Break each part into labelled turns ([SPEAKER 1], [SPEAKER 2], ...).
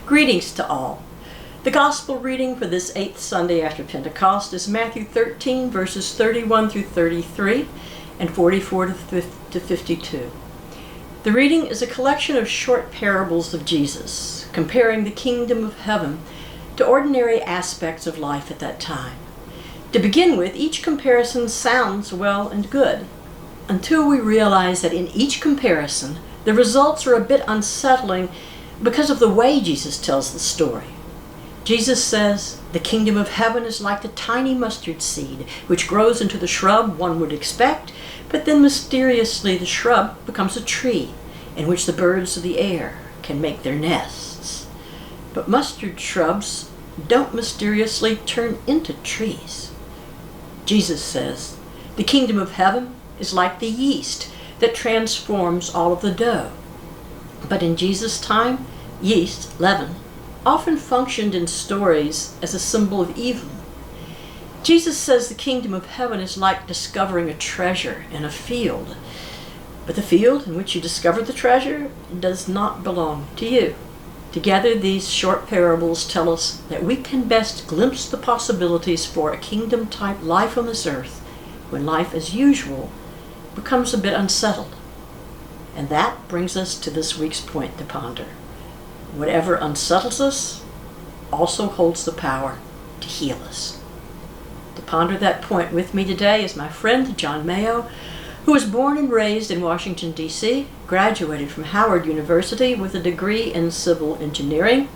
[SPEAKER 1] Greetings to all. The Gospel reading for this 8th Sunday after Pentecost is Matthew 13, verses 31 through 33 and 44 to 52. The reading is a collection of short parables of Jesus, comparing the kingdom of heaven to ordinary aspects of life at that time. To begin with, each comparison sounds well and good, until we realize that in each comparison, the results are a bit unsettling because of the way Jesus tells the story. Jesus says, the kingdom of heaven is like the tiny mustard seed, which grows into the shrub one would expect, but then mysteriously the shrub becomes a tree, in which the birds of the air can make their nests. But mustard shrubs don't mysteriously turn into trees. Jesus says, the kingdom of heaven is like the yeast that transforms all of the dough. But in Jesus' time, yeast, leaven, often functioned in stories as a symbol of evil. Jesus says the kingdom of heaven is like discovering a treasure in a field. But the field in which you discovered the treasure does not belong to you. Together, these short parables tell us that we can best glimpse the possibilities for a kingdom-type life on this earth when life as usual becomes a bit unsettled. And that brings us to this week's point to ponder. Whatever unsettles us also holds the power to heal us. To ponder that point with me today is my friend John Mayo, who was born and raised in Washington, D.C., graduated from Howard University with a degree in civil engineering,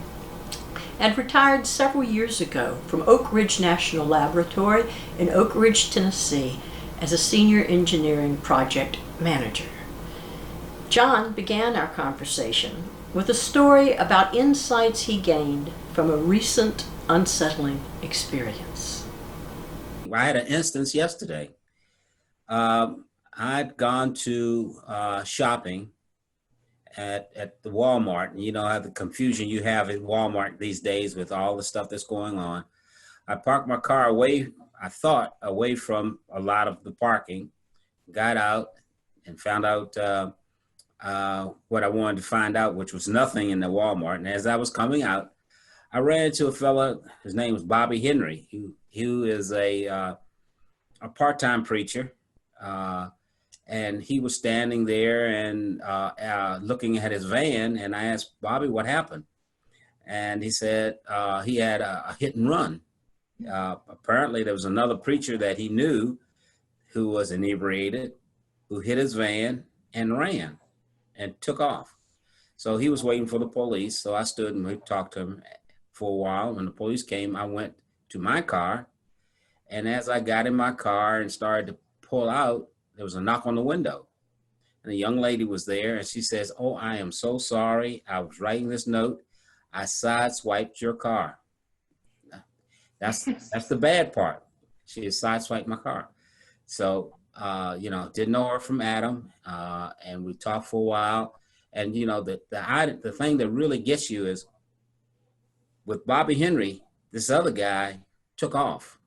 [SPEAKER 1] and retired several years ago from Oak Ridge National Laboratory in Oak Ridge, Tennessee, as a senior engineering project manager. John began our conversation with a story about insights he gained from a recent unsettling experience.
[SPEAKER 2] I had an instance yesterday. I'd gone to shopping at the Walmart, and you know how the confusion you have at Walmart these days with all the stuff that's going on. I parked my car away from a lot of the parking, got out and found out what I wanted to find out, which was nothing in the Walmart. And as I was coming out, I ran into a fella. His name was Bobby Henry. He is a part-time preacher, and he was standing there and looking at his van. And I asked Bobby what happened, and he said he had a hit and run. Apparently, there was another preacher that he knew who was inebriated, who hit his van and ran and took off. So he was waiting for the police. So I stood and we talked to him for a while. When the police came, I went to my car. And as I got in my car and started to pull out, there was a knock on the window. And a young lady was there and she says, "Oh, I am so sorry. I was writing this note. I sideswiped your car." That's the bad part. She had sideswiped my car. So didn't know her from Adam, and we talked for a while. And the thing that really gets you is with Bobby Henry, this other guy took off.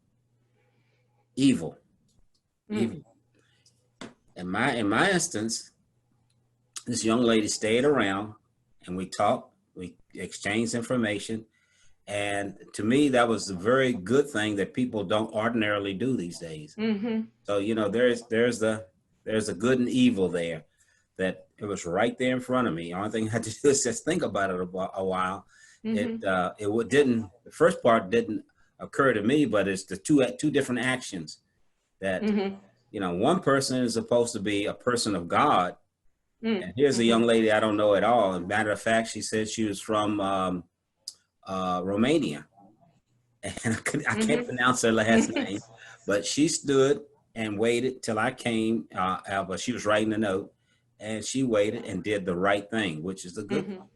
[SPEAKER 2] Evil. In my instance, this young lady stayed around, and we talked. We exchanged information. And to me, that was a very good thing that people don't ordinarily do these days.
[SPEAKER 1] Mm-hmm.
[SPEAKER 2] So, there's a good and evil there, that it was right there in front of me. The only thing I had to do is just think about it a while.
[SPEAKER 1] Mm-hmm.
[SPEAKER 2] The first part didn't occur to me, but it's the two different actions that, one person is supposed to be a person of God. And here's a young lady I don't know at all. As a matter of fact, she said she was from Romania, and I can't pronounce her last name, but she stood and waited till I came. But she was writing a note, and she waited and did the right thing, which is the good one.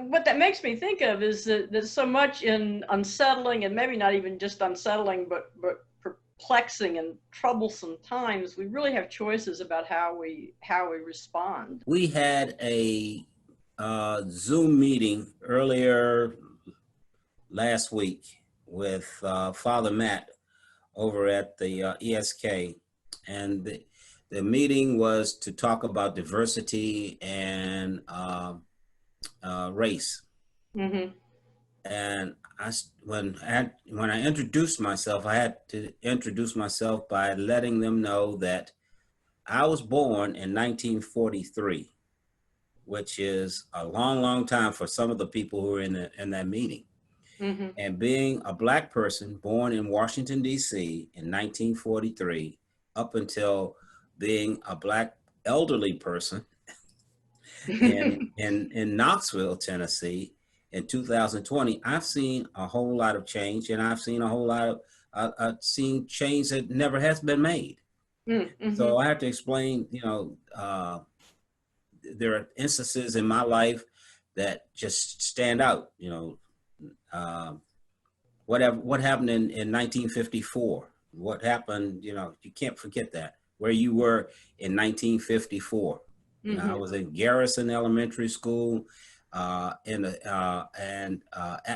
[SPEAKER 1] What that makes me think of is that there's so much in unsettling, and maybe not even just unsettling, but perplexing and troublesome times. We really have choices about how we respond.
[SPEAKER 2] We had a Zoom meeting earlier last week with Father Matt over at the ESK, and the meeting was to talk about diversity and race.
[SPEAKER 1] Mm-hmm.
[SPEAKER 2] And when I introduced myself, I had to introduce myself by letting them know that I was born in 1943, which is a long, long time for some of the people who were in that meeting.
[SPEAKER 1] Mm-hmm.
[SPEAKER 2] And being a Black person born in Washington, D.C. in 1943, up until being a Black elderly person in Knoxville, Tennessee in 2020, I've seen a whole lot of change, and I've seen a whole lot of seen change that never has been made.
[SPEAKER 1] Mm-hmm.
[SPEAKER 2] So I have to explain, there are instances in my life that just stand out. Um, what happened in 1954? What happened? You can't forget that. Where you were in 1954. I
[SPEAKER 1] Mm-hmm.
[SPEAKER 2] was in Garrison Elementary School, at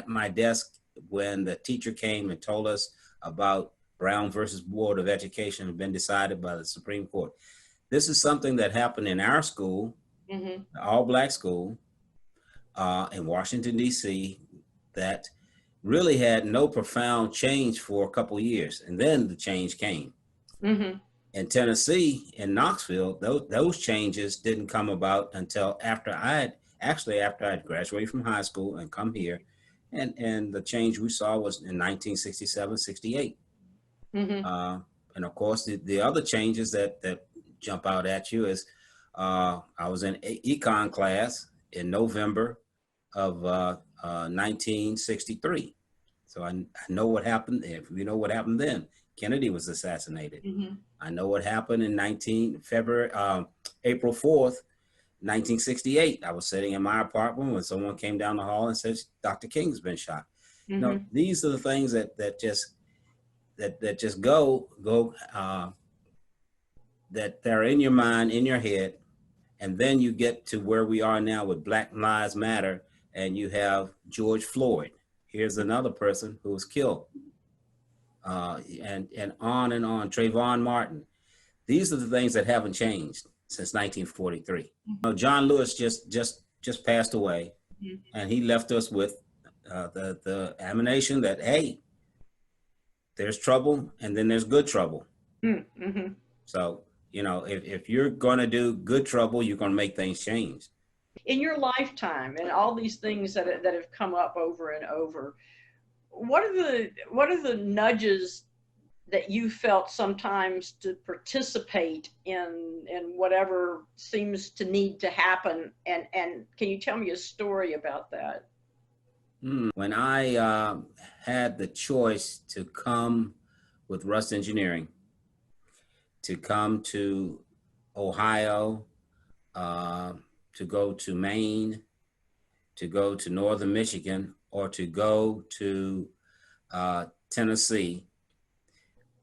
[SPEAKER 2] my desk when the teacher came and told us about Brown versus Board of Education had been decided by the Supreme Court. This is something that happened in our school,
[SPEAKER 1] Mm-hmm.
[SPEAKER 2] all Black school, in Washington, D.C., that really had no profound change for a couple of years. And then the change came.
[SPEAKER 1] Mm-hmm.
[SPEAKER 2] In Tennessee, in Knoxville, those changes didn't come about until after I'd graduated from high school and come here. And the change we saw was in 1967, 68.
[SPEAKER 1] Mm-hmm.
[SPEAKER 2] And of course, the other changes that jump out at you is I was in econ class in November of 1963. So I know what happened. If you know what happened then, Kennedy was assassinated.
[SPEAKER 1] Mm-hmm.
[SPEAKER 2] I know what happened in April 4th, 1968. I was sitting in my apartment when someone came down the hall and said, Dr. King's been shot.
[SPEAKER 1] Mm-hmm.
[SPEAKER 2] These are the things that just go that they're in your mind, in your head, and then you get to where we are now with Black Lives Matter, and you have George Floyd. Here's another person who was killed, and on and on. Trayvon Martin. These are the things that haven't changed since 1943. John Lewis just passed away, and he left us with the admonition that, hey, there's trouble, and then there's good trouble.
[SPEAKER 1] Mm-hmm.
[SPEAKER 2] So, if you're going to do good trouble, you're going to make things change.
[SPEAKER 1] In your lifetime and all these things that have come up over and over, what are the nudges that you felt sometimes to participate in whatever seems to need to happen, and can you tell me a story about that?
[SPEAKER 2] When I had the choice to come with Rust Engineering, to come to Ohio, uh, to go to Maine, to go to Northern Michigan, or to go to Tennessee,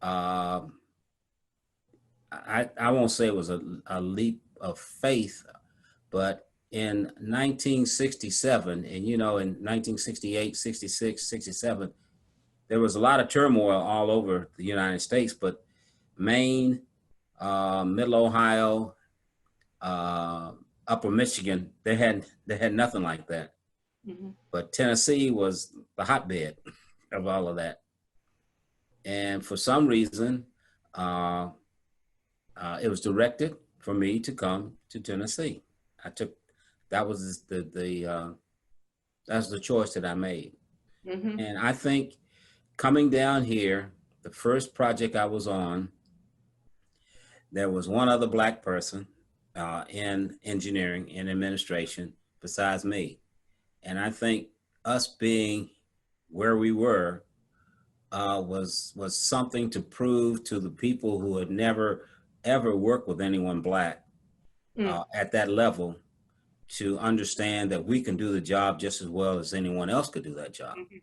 [SPEAKER 2] I won't say it was a leap of faith, but in 1967, and in 1968, 66, 67, there was a lot of turmoil all over the United States, but Maine, Middle Ohio, Upper Michigan, they had nothing like that.
[SPEAKER 1] Mm-hmm.
[SPEAKER 2] But Tennessee was the hotbed of all of that. And for some reason, uh, it was directed for me to come to Tennessee. That was that's the choice that I made.
[SPEAKER 1] Mm-hmm.
[SPEAKER 2] And I think coming down here, the first project I was on, there was one other Black person in engineering and administration besides me. And I think us being where we were was something to prove to the people who had never ever worked with anyone Black at that level, to understand that we can do the job just as well as anyone else could do that job.
[SPEAKER 1] Mm-hmm.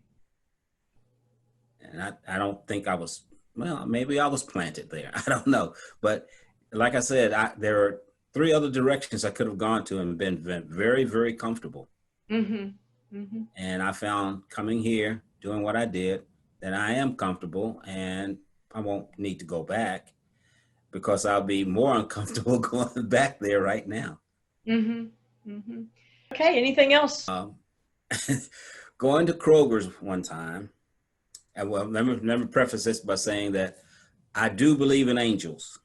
[SPEAKER 2] And I don't think maybe I was planted there. I don't know. But like I said, there are three other directions I could have gone to and been very, very comfortable.
[SPEAKER 1] Mm-hmm. Mm-hmm.
[SPEAKER 2] And I found coming here, doing what I did, that I am comfortable and I won't need to go back, because I'll be more uncomfortable going back there right now.
[SPEAKER 1] Mm-hmm. Mm-hmm. Okay, anything else?
[SPEAKER 2] going to Kroger's one time, and well, let me preface this by saying that I do believe in angels.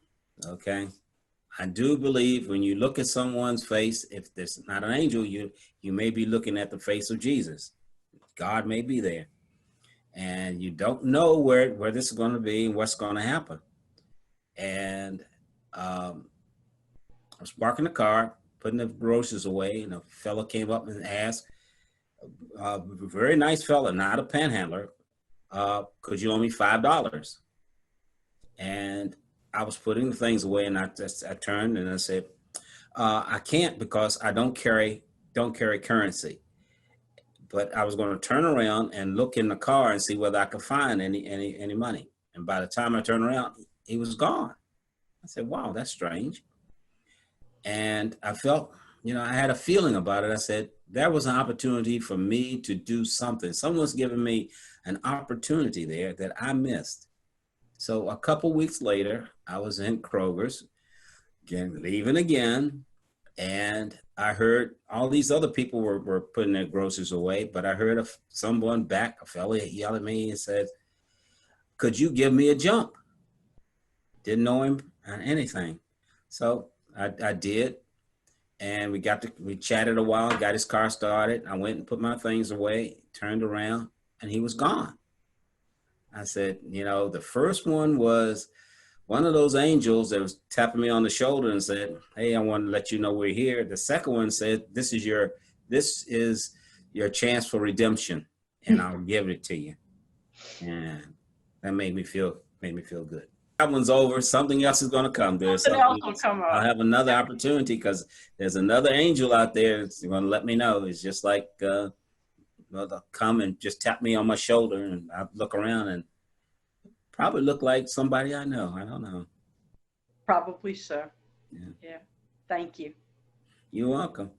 [SPEAKER 2] Okay, I do believe when you look at someone's face, if there's not an angel, you may be looking at the face of Jesus. God may be there, and you don't know where this is going to be and what's going to happen. And I was parking the car, putting the groceries away, and a fellow came up and asked, very nice fella, not a panhandler, could you loan me $5? And I was putting the things away, and I turned and I said, I can't because I don't carry currency. But I was going to turn around and look in the car and see whether I could find any money. And by the time I turned around, he was gone. I said, wow, that's strange. And I felt, I had a feeling about it. I said, there was an opportunity for me to do something. Someone's given me an opportunity there that I missed. So a couple weeks later, I was in Kroger's, leaving again. And I heard all these other people were putting their groceries away, but I heard someone back, a fella yell at me and said, could you give me a jump? Didn't know him or anything. So I did. And we chatted a while, got his car started. I went and put my things away, turned around, and he was gone. I said, the first one was one of those angels that was tapping me on the shoulder and said, hey, I want to let you know we're here. The second one said, this is your chance for redemption, and I'll give it to you. And that made me feel good. That one's over. Something else is going to come.
[SPEAKER 1] Something else will come up.
[SPEAKER 2] I'll have another opportunity because there's another angel out there that's going to let me know. It's just like, they'll come and just tap me on my shoulder, and I look around and probably look like somebody I know. I don't know.
[SPEAKER 1] Probably so.
[SPEAKER 2] Yeah.
[SPEAKER 1] Yeah. Thank you.
[SPEAKER 2] You're welcome.